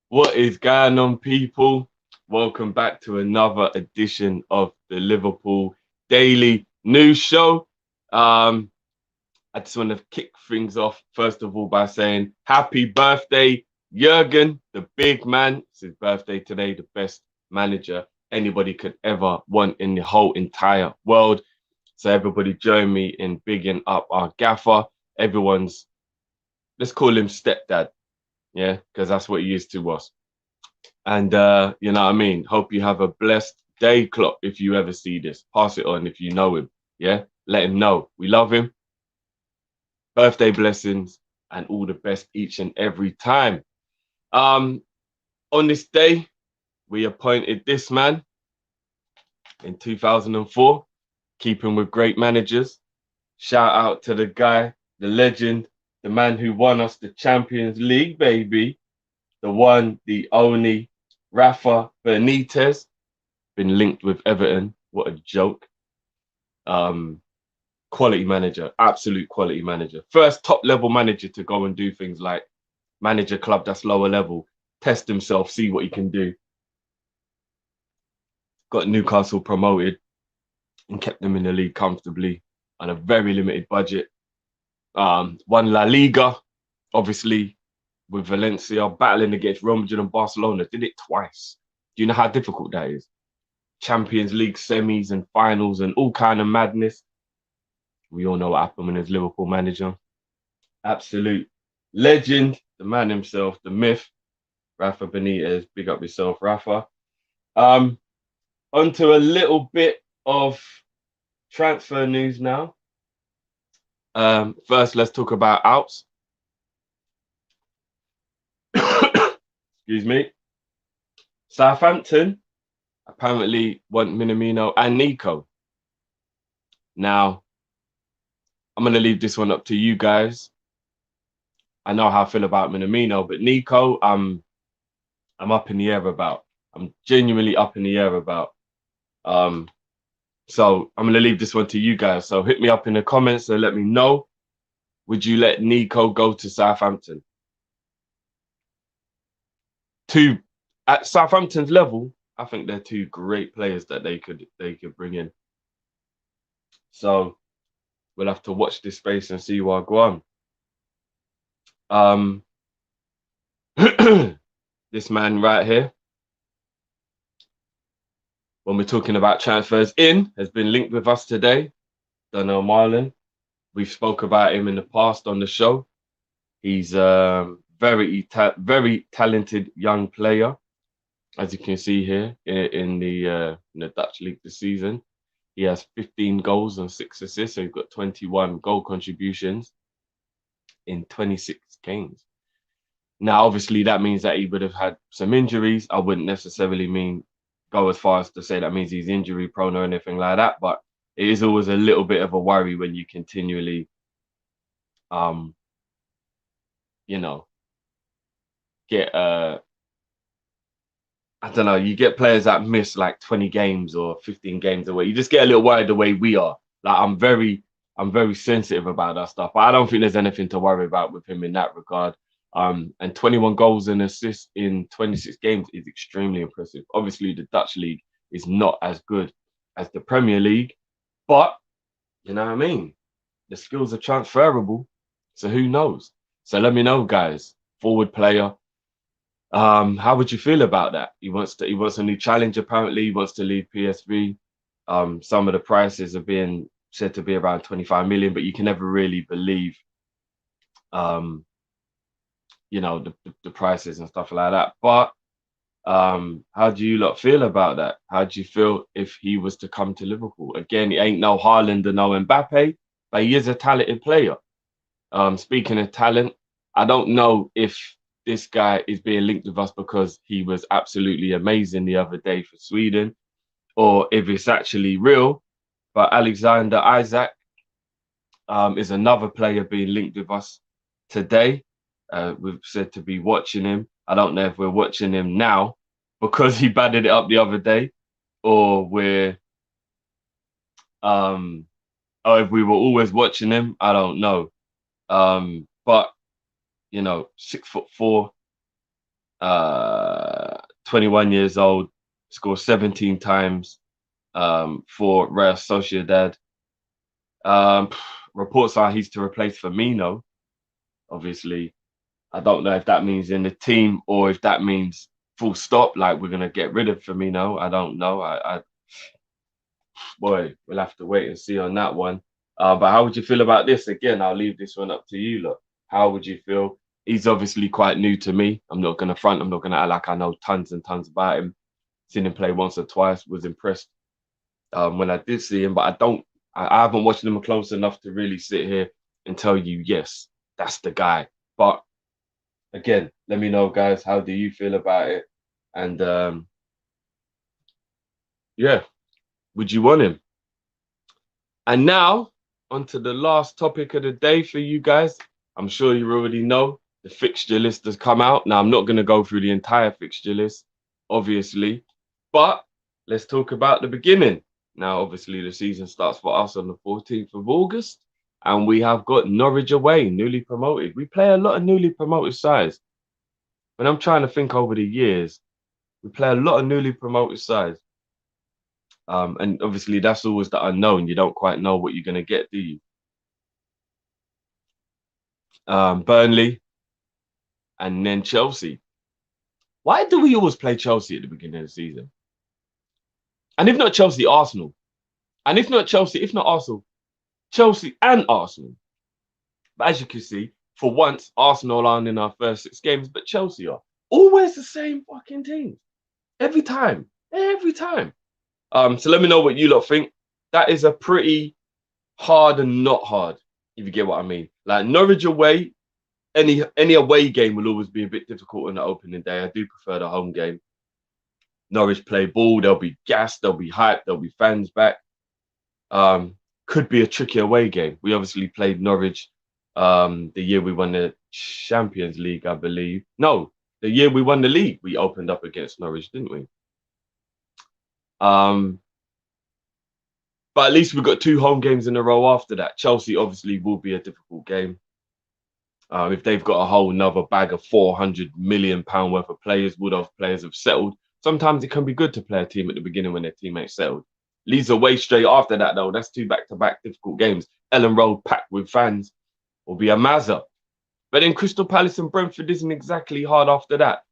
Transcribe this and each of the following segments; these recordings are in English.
What is going on, people? Welcome back to another edition of the Liverpool Daily News Show. Um, I just want to kick things off, first of all, by saying happy birthday, Jurgen, the big man. It's his birthday today, the best manager anybody could ever want in the whole entire world. So, everybody join me in bigging up our gaffer. Everyone's, let's call him stepdad, yeah, because that's what he is to us. And you know what I mean? Hope you have a blessed day, Klopp. If you ever see this, pass it on if you know him. Yeah, let him know. We love him. Birthday blessings and all the best each and every time. Um, on this day, we appointed this man in 2004, keeping with great managers. Shout out to the guy, the legend, the man who won us the Champions League, baby. The one, the only, Rafa Benitez. Been linked with Everton. What a joke. Um, Quality manager, absolute quality manager. First top level manager to go and do things like manage a club that's lower level, test himself, see what he can do. Got Newcastle promoted and kept them in the league comfortably on a very limited budget. Won La Liga, obviously, with Valencia, battling against Real Madrid and Barcelona. Did it twice. Do you know how difficult that is? Champions League semis and finals and all kind of madness. We all know what happened when he was Liverpool manager. Absolute legend, the man himself, the myth, Rafa Benitez. Big up yourself, Rafa. Um, On to a little bit of transfer news now. First, let's talk about outs. Excuse me. Southampton apparently want Minamino and Nico. Now, I'm going to leave this one up to you guys. I know how I feel about Minamino, but Nico, I'm up in the air about. I'm genuinely up in the air about. So I'm gonna leave this one to you guys. So hit me up in the comments and let me know. Would you let Nico go to Southampton? Two at Southampton's level, I think they're two great players that they could bring in. So we'll have to watch this space and see what go on. Um, this man right here, when we're talking about transfers in, has been linked with us today. Don't know Marlin. We've spoke about him in the past on the show. He's very talented young player, as you can see here in the Dutch league this season. He has 15 goals and 6 assists, so he's got 21 goal contributions in 26 games. Now, obviously, that means that he would have had some injuries. I wouldn't necessarily go as far as to say that means he's injury prone or anything like that, but it is always a little bit of a worry when you continually, um, you know, get I don't know, you get players that miss like 20 games or 15 games away. You just get a little worried the way we are. Like I'm very sensitive about that stuff. But I don't think there's anything to worry about with him in that regard. And 21 goals and assists in 26 games is extremely impressive. Obviously, the Dutch league is not as good as the Premier League, but you know what I mean? The skills are transferable. So who knows? So let me know, guys. Forward player, how would you feel about that? He wants a new challenge. Apparently, he wants to leave PSV. Some of the prices are being said to be around 25 million, but you can never really believe, um, the prices and stuff like that. But how do you lot feel about that? How do you feel if he was to come to Liverpool? Again, he ain't no Haaland or no Mbappe, but he is a talented player. Speaking of talent, I don't know if this guy is being linked with us because he was absolutely amazing the other day for Sweden, or if it's actually real. But Alexander Isaac is another player being linked with us today. We've said to be watching him. I don't know if we're watching him now because he batted it up the other day, or um, or if we were always watching him. I don't know. But 6'4", 21 years old, scored 17 times for Real Sociedad. Um, Reports are he's to replace Firmino. Obviously, I don't know if that means in the team or if that means full stop, like we're gonna get rid of Firmino. I don't know. Boy, we'll have to wait and see on that one. But how would you feel about this? Again, I'll leave this one up to you. Look, how would you feel? He's obviously quite new to me. I'm not gonna front. I'm not gonna act like I know tons and tons about him. Seen him play once or twice. Was impressed when I did see him, but I don't. I haven't watched him close enough to really sit here and tell you, yes, that's the guy. But again, let me know, guys. How do you feel about it? And yeah, would you want him? And now, on to the last topic of the day for you guys. I'm sure you already know the fixture list has come out. Now, I'm not going to go through the entire fixture list, obviously, but let's talk about the beginning. Now, obviously, the season starts for us on the 14th of August, and we have got Norwich away, newly promoted. We play a lot of newly promoted sides. When I'm trying to think over the years, we play a lot of newly promoted sides. And obviously, that's always the unknown. You don't quite know what you're going to get, do you? Burnley and then Chelsea. Why do we always play Chelsea at the beginning of the season? And if not Chelsea, Arsenal. And if not Chelsea, if not Arsenal, Chelsea and Arsenal. But as you can see, for once, Arsenal aren't in our first 6 games, but Chelsea are. Always the same fucking team. Every time. Every time. So let me know what you lot think. That is a pretty hard and not hard, if you get what I mean. Like Norwich away, any away game will always be a bit difficult on the opening day. I do prefer the home game. Norwich play ball, they'll be gassed, they'll be hyped, there'll be fans back. Could be a tricky away game. We obviously played Norwich the year we won the Champions League, I believe. No, the year we won the league, we opened up against Norwich, didn't we? But at least we've got 2 home games in a row after that. Chelsea obviously will be a difficult game. If they've got a whole nother bag of £400 million worth of players, would those players have settled? Sometimes it can be good to play a team at the beginning when their teammates settled. Leeds away straight after that, though. That's 2 back-to-back difficult games. Ellen Road packed with fans will be a mazza. But then Crystal Palace and Brentford isn't exactly hard after that.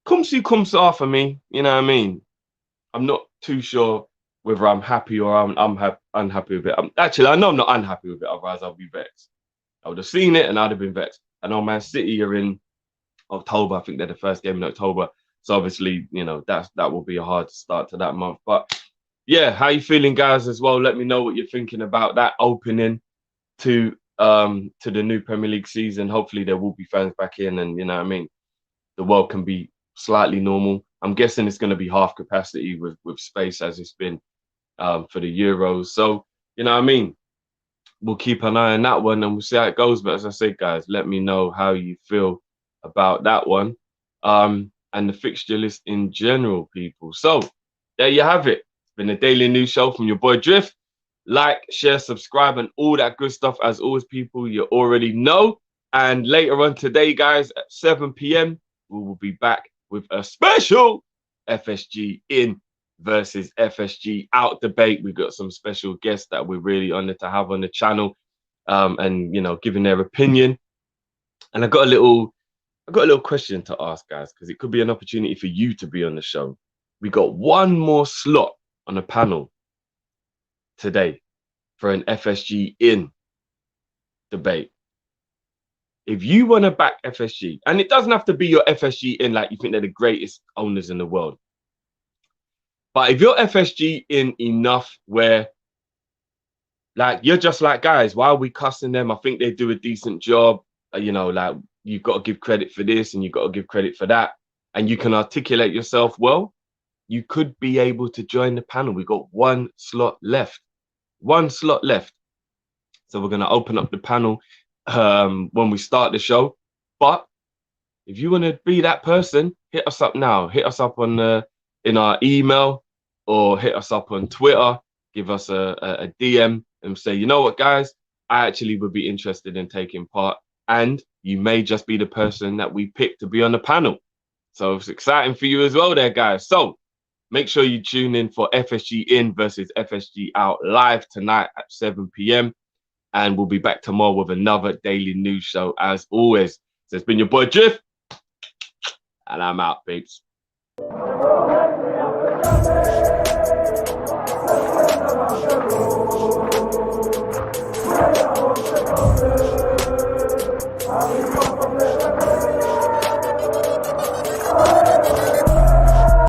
Come see, come saw for me. You know what I mean? I'm not too sure whether I'm happy or I'm unhappy with it. Actually, I know I'm not unhappy with it, otherwise I'll be vexed. I would have seen it and I'd have been vexed. I know Man City are in October. I think they're the first game in October. So obviously, you know, that will be a hard start to that month. But yeah, how you feeling, guys, as well? Let me know what you're thinking about that opening to the new Premier League season. Hopefully there will be fans back in and, you know what I mean, the world can be slightly normal. I'm guessing it's going to be half capacity with space as it's been for the Euros. So, you know what I mean? We'll keep an eye on that one and we'll see how it goes. But as I said, guys, let me know how you feel about that one and the fixture list in general, people. So there you have it. It's been a daily news show from your boy Drift. Like, share, subscribe, and all that good stuff. As always, people, you already know. And later on today, guys, at 7 p.m., we will be back with a special FSG in versus FSG out debate. We've got some special guests that we're really honored to have on the channel and, you know, giving their opinion. And I got a little question to ask, guys, because it could be an opportunity for you to be on the show. We got one more slot on the panel today for an FSG in debate. If you want to back FSG, and it doesn't have to be your FSG in like you think they're the greatest owners in the world, but if you're FSG in enough where like you're just like, guys, why are we cussing them? I think they do a decent job. You know, like you've got to give credit for this and you've got to give credit for that. And you can articulate yourself well, you could be able to join the panel. We've got 1 slot left. 1 slot left. So we're going to open up the panel when we start the show. But if you want to be that person, hit us up now. Hit us up on in our email or hit us up on Twitter. Give us a DM and say, you know what, guys, I actually would be interested in taking part. And you may just be the person that we pick to be on the panel. So it's exciting for you as well there, guys. So make sure you tune in for FSG in versus FSG out live tonight at 7 p.m. And we'll be back tomorrow with another daily news show as always. So it's been your boy Jiff, and I'm out, peeps.